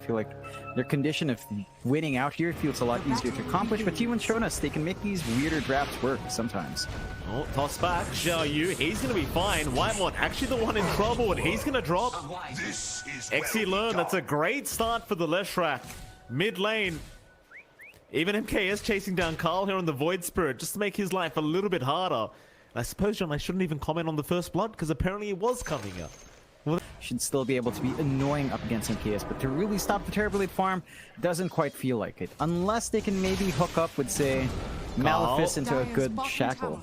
I feel like their condition of winning out here feels a lot easier to accomplish, but T1's shown us they can make these weirder drafts work sometimes. Oh, toss back, Xiao Yu, he's gonna be fine. Whitemon actually the one in trouble, and he's gonna drop. XE Learn, that's a great start for the Leshrac. Mid lane. Even MKS chasing down Carl here on the Void Spirit just to make his life a little bit harder. I suppose, John, I shouldn't even comment on the first blood because apparently it was coming up. Well, should still be able to be annoying up against MKS, but to really stop the Terrorblade farm doesn't quite feel like it. Unless they can maybe hook up with, say, Malefice into a good shackle.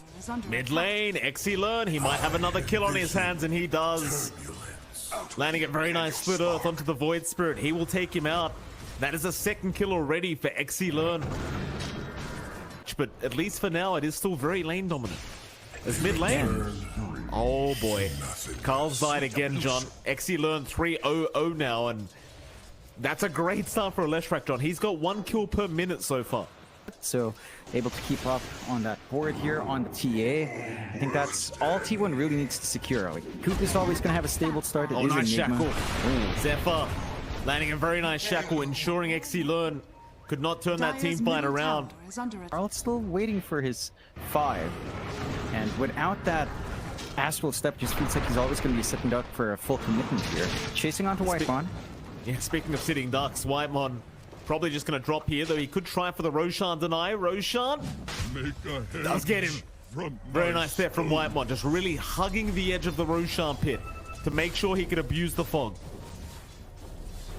Mid lane, XE Learn, he might have another kill on his hands, and he does. Landing a very nice split earth onto the Void Spirit. He will take him out. That is a second kill already for XE Learn. But at least for now, it is still very lane dominant. It's mid lane. Oh boy. Carl's died again, John. XE Learn 3-0-0 now, and that's a great start for a Leshrac, John. He's got 1 kill per minute so far. So able to keep up on that board here on the TA. I think that's all T1 really needs to secure. Like, Coop is always going to have a stable start. Oh, nice shackle. Zephyr landing a very nice shackle, ensuring XE Learn could not turn that team fight around. Carl's still waiting for his 5. And without that Astral Step, just feels like he's always going to be sitting duck for a full commitment here. Chasing onto Whitemon. Yeah, speaking of sitting ducks, Whitemon probably just going to drop here, though he could try for the Roshan deny. Roshan does get him. Very nice there from Whitemon, just really hugging the edge of the Roshan pit to make sure he could abuse the fog.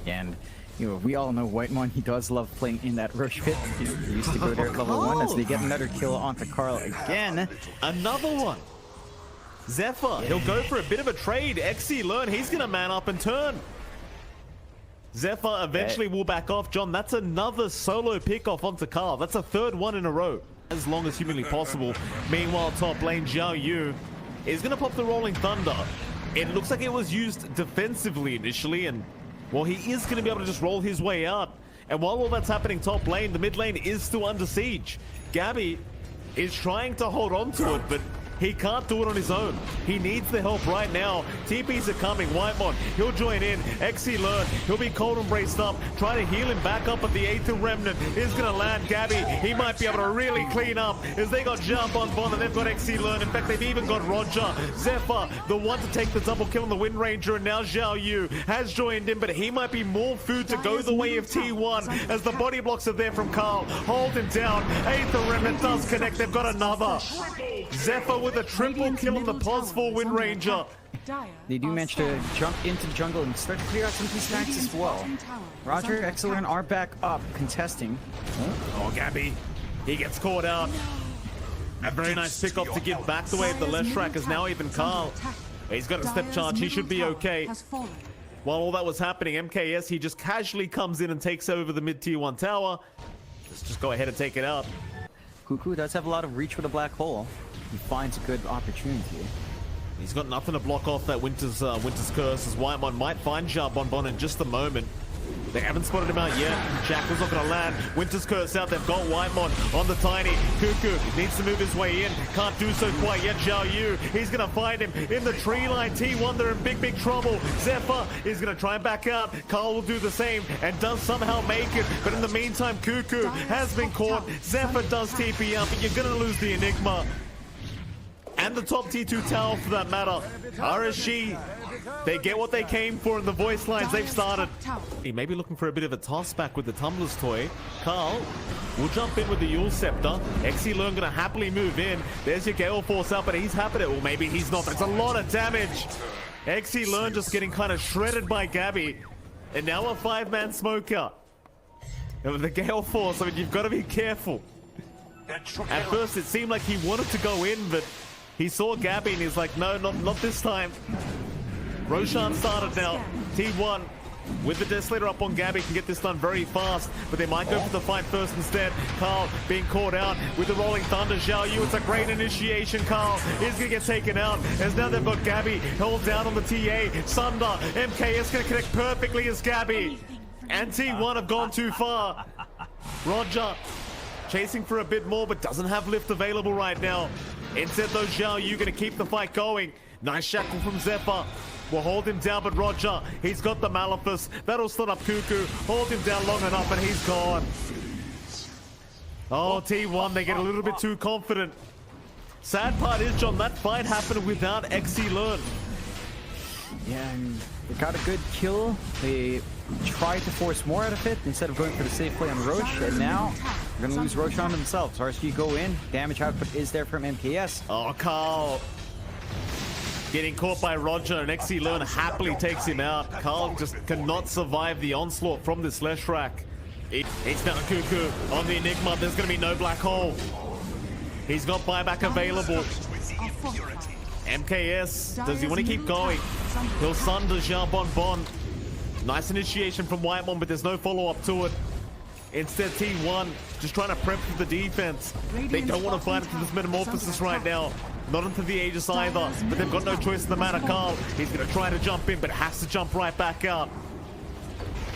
And you know, we all know Whitemon, he does love playing in that Roche pit. He used to go there at level 1 as they get another kill onto Carl again. Another one. Zephyr, he'll go for a bit of a trade. XE Learn, he's going to man up and turn. Zephyr eventually will back off. John, that's another solo pickoff onto Carl. That's a third one in a row. As long as humanly possible. Meanwhile, top lane, Xiao Yu is going to pop the Rolling Thunder. It looks like it was used defensively initially, and well, he is going to be able to just roll his way out. And while all that's happening top lane, the mid lane is still under siege. Gabby is trying to hold on to it, but he can't do it on his own. He needs the help right now. TPs are coming. Whitemon, he'll join in. XE Learn, he'll be cold and braced up. Try to heal him back up, but the Aether Remnant is going to land Gabby. He might be able to really clean up as they got Jump on Bond and they've got XE Learn. In fact, they've even got Roger. Zephyr, the one to take the double kill on the Wind Ranger, and now Xiao Yu has joined in, but he might be more food to go the way of T1 as the body blocks are there from Carl. Hold him down. Aether Remnant does connect. They've got another. Zephyr with a triple kill on the pos for Wind Ranger. They do manage to jump into the jungle and start to clear out some of these stacks as well. Roger, XE Learn are back up, contesting. Oh, Gabby, he gets caught out. A very nice pick up to give back the way of the Leshrac is now even Carl. He's got a step charge, he should be okay. While all that was happening, MKS, he just casually comes in and takes over the mid-tier 1 tower. Let's just go ahead and take it out. Cuckoo does have a lot of reach with a black hole. He finds a good opportunity. He's got nothing to block off that Winter's Curse, as Whitemon might find Jarbonbon in just a moment. They haven't spotted him out yet. Jackal's not going to land. Winter's Curse out. They've got Whitemon on the Tiny. Cuckoo needs to move his way in. Can't do so quite yet. Xiao Yu, he's going to find him in the tree line. T1, they're in big, big trouble. Zephyr is going to try and back out. Carl will do the same and does somehow make it. But in the meantime, Cuckoo has been caught. Zephyr does TP up, but you're going to lose the Enigma. And the top T2 tower for that matter. RSG, they get what they came for in the voice lines. They've started. He may be looking for a bit of a toss back with the Tumbler's toy. Carl will jump in with the Yule Scepter. XE Learn gonna happily move in. There's your Gale Force up, but he's happy to, or maybe he's not. That's a lot of damage. XE Learn just getting kind of shredded by Gabby. And now a 5-man smoker. And with the Gale Force, I mean, you've got to be careful. At first, it seemed like he wanted to go in, but he saw Gabby and he's like, no, not this time. Roshan started now. T1 with the Desolator up on Gabby can get this done very fast, but they might go for the fight first instead. Carl being caught out with the Rolling Thunder. Xiao Yu, it's a great initiation. Carl is going to get taken out as now they've got Gabby held down on the TA. Sunder, MKS going to connect perfectly as Gabby. And T1 have gone too far. Roger chasing for a bit more, but doesn't have lift available right now. Instead though, Xiao Yu going to keep the fight going. Nice shackle from Zephyr. will hold him down, but Roger, he's got the Malefice. That'll stun up Cuckoo. Hold him down long enough, and he's gone. Oh, T1, they get a little bit too confident. Sad part is, John, that fight happened without XC Learn. Yeah, and they got a good kill. They tried to force more out of it instead of going for the safe play on Roche, and now they're going to lose Roche on themselves. RSG go in. Damage output is there from MKS. Oh, Carl getting caught by Roger, and XC Learn happily takes him out. Carl just cannot survive the onslaught from this Leshrac. He's found Cuckoo on the Enigma. There's going to be no black hole. He's got buyback available. MKS, does he want to keep going? He'll sunder Xiao Bon Bon. Nice initiation from Whitemon, but there's no follow-up to it. Instead, T1 just trying to prep for the defense. They don't want to fight into this Metamorphosis right now. Not into the Aegis either, but they've got no choice in the matter. Carl, he's going to try to jump in, but has to jump right back out.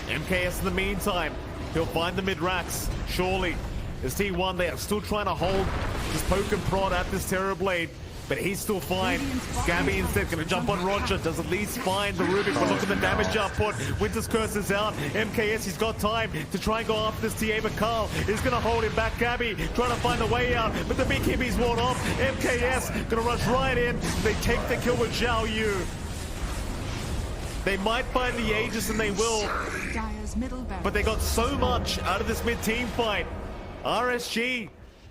MKS in the meantime, he'll find the mid-racks, surely. As T1, they are still trying to hold this poke and prod at this Terrorblade, but he's still fine. Gabby instead going to jump on Roger, does at least find the Rubik, but look at the damage output. Winter's Curse is out. MKS, he's got time to try and go after this TA, but Carl is going to hold him back. Gabby trying to find a way out, but the big hippies ward off. MKS going to rush right in. They take the kill with Zhao Yu. They might find the Aegis, and they will, but they got so much out of this mid-team fight. RSG,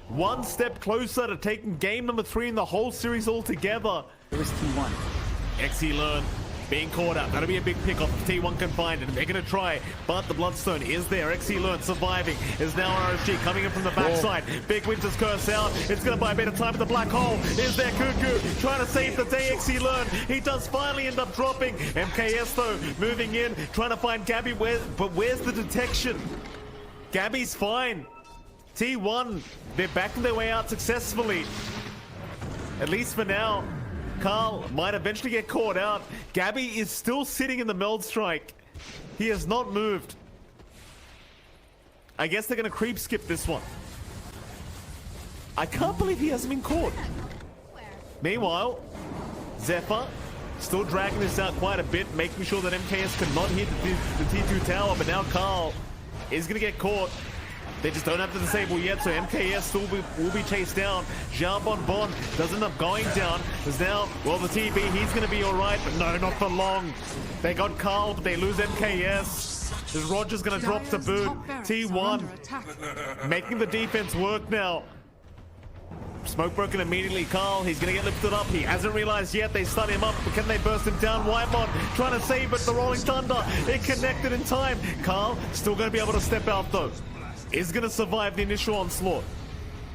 one step closer to taking game number 3 in the whole series altogether. It was T1. XC Learn being caught out. That'll be a big pick off if T1 can find it. They're going to try, but the Bloodstone is there. XC Learn surviving. Is now RSG coming in from the backside. Big Winter's Curse out. It's going to buy a bit of time for the Black Hole. Is there Cuckoo trying to save the day? XC Learn. He does finally end up dropping. MKS though moving in, trying to find Gabby. But where's the detection? Gabby's fine. T1, they're backing their way out successfully. At least for now. Carl might eventually get caught out. Gabby is still sitting in the Meld Strike. He has not moved. I guess they're going to creep skip this one. I can't believe he hasn't been caught. Meanwhile, Zephyr still dragging this out quite a bit, making sure that MKS cannot hit the T2 tower, but now Carl is going to get caught. They just don't have the disable yet, so MKS still will be chased down. Xiao Bon Bon does end up going down. There's now, well, the TB, he's going to be all right, but no, not for long. They got Carl, but they lose MKS. As Roger's going to drop to boot. T1 making the defense work now. Smoke broken immediately. Carl, he's going to get lifted up. He hasn't realized yet. They stun him up, but can they burst him down? Whitemon trying to save it. The Rolling Thunder, it connected in time. Carl still going to be able to step out though. Is going to survive the initial onslaught.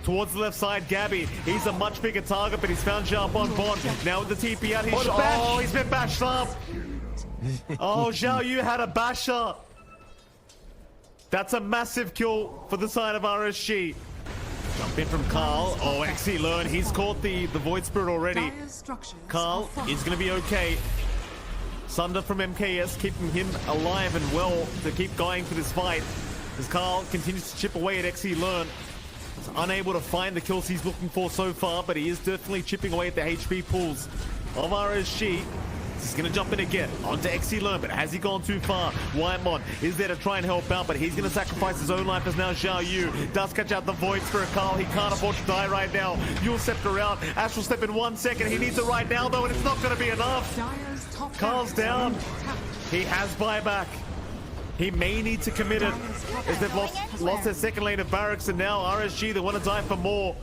Towards the left side, Gabby. He's a much bigger target, but he's found Xiao Bon Bon. Now with the TP out, he's been bashed up. Oh, Zhao Yu had a basher. That's a massive kill for the side of RSG. Jump in from Carl. Oh, XC Learn. He's caught the Void Spirit already. Carl is going to be okay. Sunder from MKS, keeping him alive and well to keep going for this fight. As Carl continues to chip away at XC Learn. He's unable to find the kills he's looking for so far, but he is definitely chipping away at the HP pools of RSG. He's going to jump in again onto XC Learn, but has he gone too far? Whitemon is there to try and help out, but he's going to sacrifice his own life as now Zhao Yu does catch out the Void Spirit. Carl, he can't afford to die right now. You'll Scepter out. Astral Step in 1 second. He needs it right now though, and it's not going to be enough. Carl's down. He has buyback. He may need to commit it as they've lost their second lane of barracks, and now RSG, they want to die for more.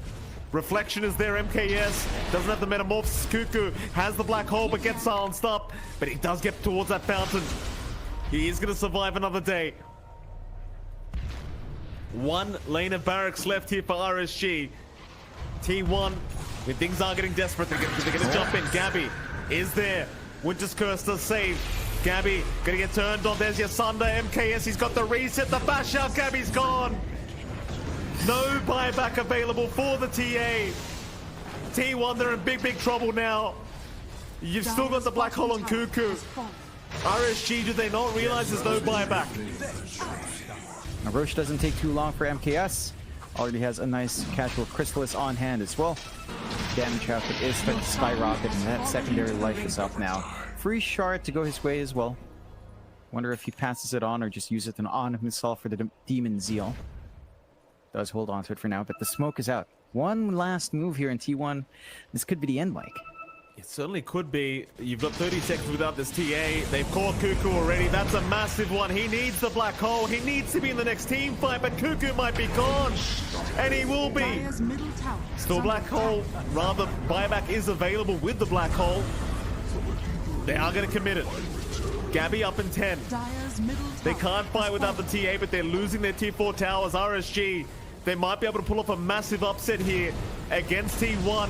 Reflection is there. MKS doesn't have the Metamorphosis. Cuckoo has the Black Hole but gets silenced up, but he does get towards that fountain. He is going to survive another day. One lane of barracks left here for RSG. T1, when things are getting desperate, they're going to jump in. Gabby is there. Winter's Curse does save. Gabby gonna get turned on. There's your Sunder. MKS, he's got the reset, the bash out. Gabby's gone. No buyback available for the TA. T1, they're in big trouble now. You've still got the Black Hole on Cuckoo. RSG, do they not realize there's no buyback? Now, Roche doesn't take too long for MKS. Already has a nice casual Chrysalis on hand as well. Damage output is starting to skyrocket, and that secondary life is up now free shard to go his way as well. Wonder if he passes it on or just uses it on himself for the Demon Zeal. Does hold on to it for now, but the smoke is out. One last move here in T1. This could be the end, Mike. It certainly could be. You've got 30 seconds without this TA. They've caught Cuckoo already. That's a massive one. He needs the black hole. He needs to be in the next team fight, but Cuckoo might be gone. And he will be. Still black hole. Rather, buyback is available with the black hole. They are going to commit it. Gabby up in 10. They can't fight without the TA, but they're losing their tier 4 towers. RSG, they might be able to pull off a massive upset here against T1,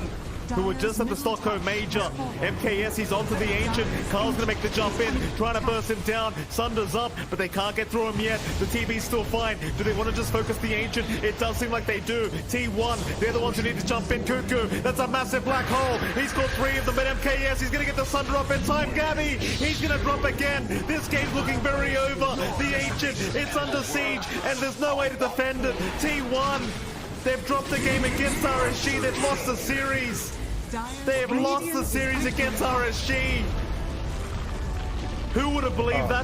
who were just at the Stockholm Major. MKS, he's onto the Ancient. Carl's gonna make the jump in, trying to burst him down. Sunder's up, but they can't get through him yet. The TB's still fine. Do they want to just focus the Ancient? It does seem like they do. T1, they're the ones who need to jump in. Cuckoo, that's a massive black hole. He's got 3 of them, but MKS, he's gonna get the Sunder up in time. Gabby, he's gonna drop again. This game's looking very over. The Ancient, it's under siege, and there's no way to defend it. T1, they've dropped the game against RSG. They've lost the series. They have lost the series against RSG. Who would have believed that?